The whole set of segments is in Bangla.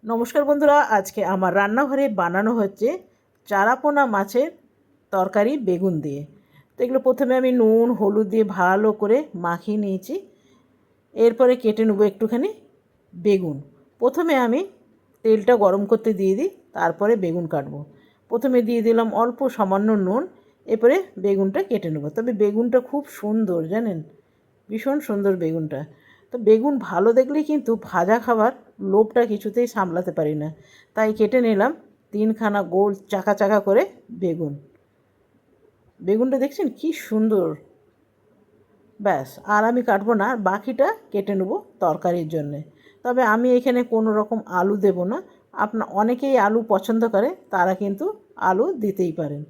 নমস্কার বন্ধুরা, আজকে আমার রান্নাঘরে বানানো হচ্ছে চারাপোনা মাছের তরকারি বেগুন দিয়ে। তো এগুলো প্রথমে আমি নুন হলুদ দিয়ে ভালো করে মাখিয়ে নিয়েছি। এরপরে কেটে নেবো একটুখানি বেগুন। প্রথমে আমি তেলটা গরম করতে দিয়ে দিই, তারপরে বেগুন কাটবো। প্রথমে দিয়ে দিলাম অল্প সামান্য নুন, এরপরে বেগুনটা কেটে নেবো। তবে বেগুনটা খুব সুন্দর, জানেন, ভীষণ সুন্দর বেগুনটা। তো বেগুন ভালো দেখলেই কিন্তু ভাজা খাবার লোভটা কিছুতেই সামলাতে পারি না, তাই কেটে নিলাম তিনখানা গোল চাকা চাকা করে বেগুন। বেগুনটা দেখছেন কি সুন্দর। ব্যাস, আর আমি কাটবো না, বাকিটা কেটে নেবো তরকারির জন্যে। তবে আমি এখানে কোনো রকম আলু দেব না। অনেকেই আলু পছন্দ করে, তারা কিন্তু আলু দিতেই পারেন।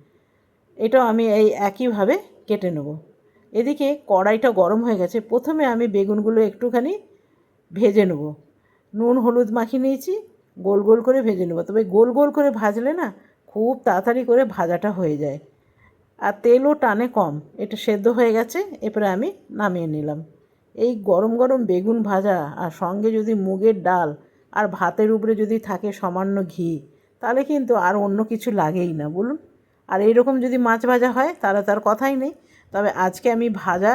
এটাও আমি এই একইভাবে কেটে নেব। এদিকে কড়াইটা গরম হয়ে গেছে। প্রথমে আমি বেগুনগুলো একটুখানি ভেজে নেব। নুন হলুদ মাখিয়ে নিয়েছি, গোল গোল করে ভেজে নেব। তবে গোল গোল করে ভাজলে না খুব তাড়াতাড়ি করে ভাজাটা হয়ে যায়, আর তেলও টানে কম। এটা সেদ্ধ হয়ে গেছে, এরপরে আমি নামিয়ে নিলাম। এই গরম গরম বেগুন ভাজা আর সঙ্গে যদি মুগের ডাল আর ভাতের উপরে যদি থাকে সামান্য ঘি, তাহলে কিন্তু আর অন্য কিছু লাগেই না, বলুন। আর এইরকম যদি মাছ ভাজা হয় তাহলে তার কথাই নেই। তবে আজকে আমি ভাজা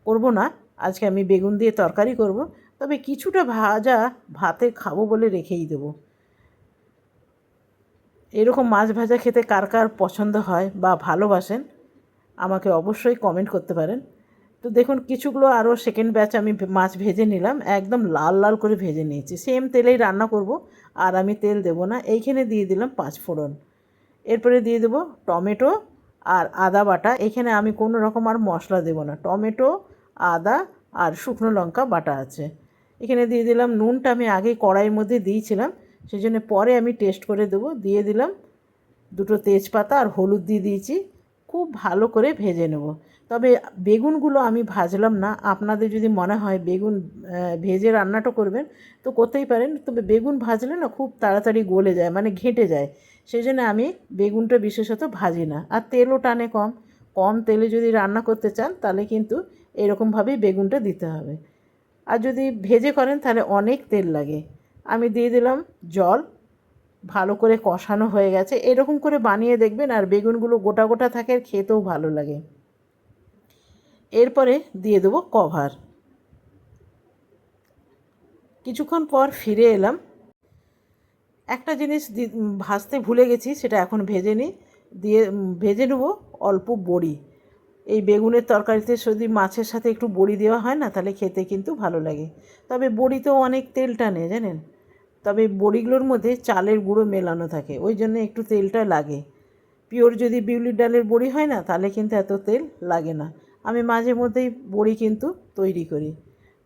করব না, আজকে আমি বেগুন দিয়ে তরকারি করব। তবে কিছুটা ভাজা ভাতে খাবো বলে রেখেই দেবো। এরকম মাছ ভাজা খেতে কার কার পছন্দ হয় বা ভালোবাসেন, আমাকে অবশ্যই কমেন্ট করতে পারেন। তো দেখুন, কিছুগুলো আরও সেকেন্ড ব্যাচ আমি মাছ ভেজে নিলাম, একদম লাল লাল করে ভেজে নিয়েছি। সেম তেলেই রান্না করব, আর আমি তেল দেব না। এইখানে দিয়ে দিলাম 5 ফোড়ন। এরপরে দিয়ে দেবো টমেটো আর আদা বাটা। এখানে আমি কোনো রকম আর মশলা দেব না, টমেটো, আদা আর শুকনো লঙ্কা বাটা আছে। এখানে দিয়ে দিলাম নুনটা আমি আগেই কড়াইয়ের মধ্যে দিয়েছিলাম, সেই জন্য পরে আমি টেস্ট করে দেবো। দিয়ে দিলাম দুটো তেজপাতা আর হলুদ দিয়ে দিয়েছি। খুব ভালো করে ভেজে নেব। তবে বেগুনগুলো আমি ভাজলাম না। আপনাদের যদি মনে হয় বেগুন ভেজে রান্নাটা করবেন তো করতেই পারেন, তবে বেগুন ভাজলে না খুব তাড়াতাড়ি গলে যায়, মানে ঘেঁটে যায়। সেই জন্য আমি বেগুনটা বিশেষত ভাজি না। আর তেলও টানে কম। কম তেলে যদি রান্না করতে চান তাহলে কিন্তু এরকমভাবেই বেগুনটা দিতে হবে। আর যদি ভেজে করেন তাহলে অনেক তেল লাগে। আমি দিয়ে দিলাম জল। ভালো করে কষানো হয়ে গেছে, এরকম করে বানিয়ে দেখবেন, আর বেগুনগুলো গোটা গোটা থাকে, খেতেও ভালো লাগে। এরপরে দিয়ে দেবো কভার। কিছুক্ষণ পর ফিরে এলাম। একটা জিনিস ভাজতে ভুলে গেছি, সেটা এখন ভেজে নিই। ভেজে নেবো অল্প বড়ি। এই বেগুনের তরকারিতে যদি মাছের সাথে একটু বড়ি দেওয়া হয় না, তাহলে খেতে কিন্তু ভালো লাগে। তবে বড়িতেও অনেক তেল টানে, জানেন। তবে বড়িগুলোর মধ্যে চালের গুঁড়ো মেলানো থাকে, ওই জন্য একটু তেলটা লাগে। পিওর যদি বিউলির ডালের বড়ি হয় না, তাহলে কিন্তু এত তেল লাগে না। আমি মাঝে মধ্যেই বড়ি কিন্তু তৈরি করি।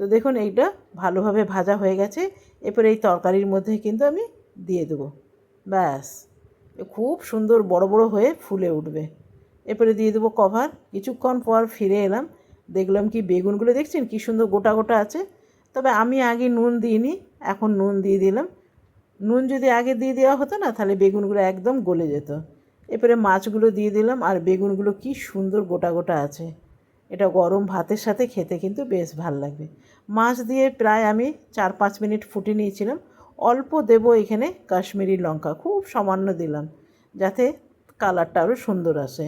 তো দেখুন, এইটা ভালোভাবে ভাজা হয়ে গেছে। এরপরে এই তরকারির মধ্যে কিন্তু আমি দিয়ে দেবো। ব্যাস, খুব সুন্দর বড় বড় হয়ে ফুলে উঠবে। এরপরে দিয়ে দেবো কভার। কিছুক্ষণ পর ফিরে এলাম। দেখলাম কি বেগুনগুলো দেখছেন কি সুন্দর গোটা গোটা আছে। তবে আমি আগে নুন দিইনি, এখন নুন দিয়ে দিলাম। নুন যদি আগে দিয়ে দেওয়া হতো না, তাহলে বেগুনগুলো একদম গলে যেত। এরপরে মাছগুলো দিয়ে দিলাম, আর বেগুনগুলো কি সুন্দর গোটা গোটা আছে। এটা গরম ভাতের সাথে খেতে কিন্তু বেশ ভাল লাগবে। মাছ দিয়ে প্রায় আমি 4-5 মিনিট ফুটে নিয়েছিলাম। অল্প দেবো এখানে কাশ্মীরি লঙ্কা, খুব সামান্য দিলাম, যাতে কালারটা আরও সুন্দর আসে।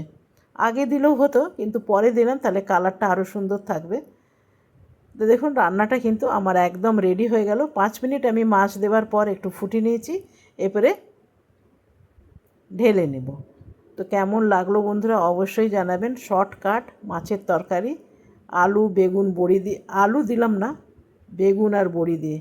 আগে দিলেও হতো, কিন্তু পরে দিলাম, তাহলে কালারটা আরও সুন্দর থাকবে। তো দেখুন, রান্নাটা কিন্তু আমার একদম রেডি হয়ে গেল। 5 মিনিট আমি মাছ দেওয়ার পর একটু ফুটিয়ে নিয়েছি। এরপরে ঢেলে নেব। তো কেমন লাগলো বন্ধুরা অবশ্যই জানাবেন। শর্টকাট মাছের তরকারি, আলু বেগুন বড়ি দিয়ে, আলু দিলাম না, বেগুন আর বড়ি দিয়ে।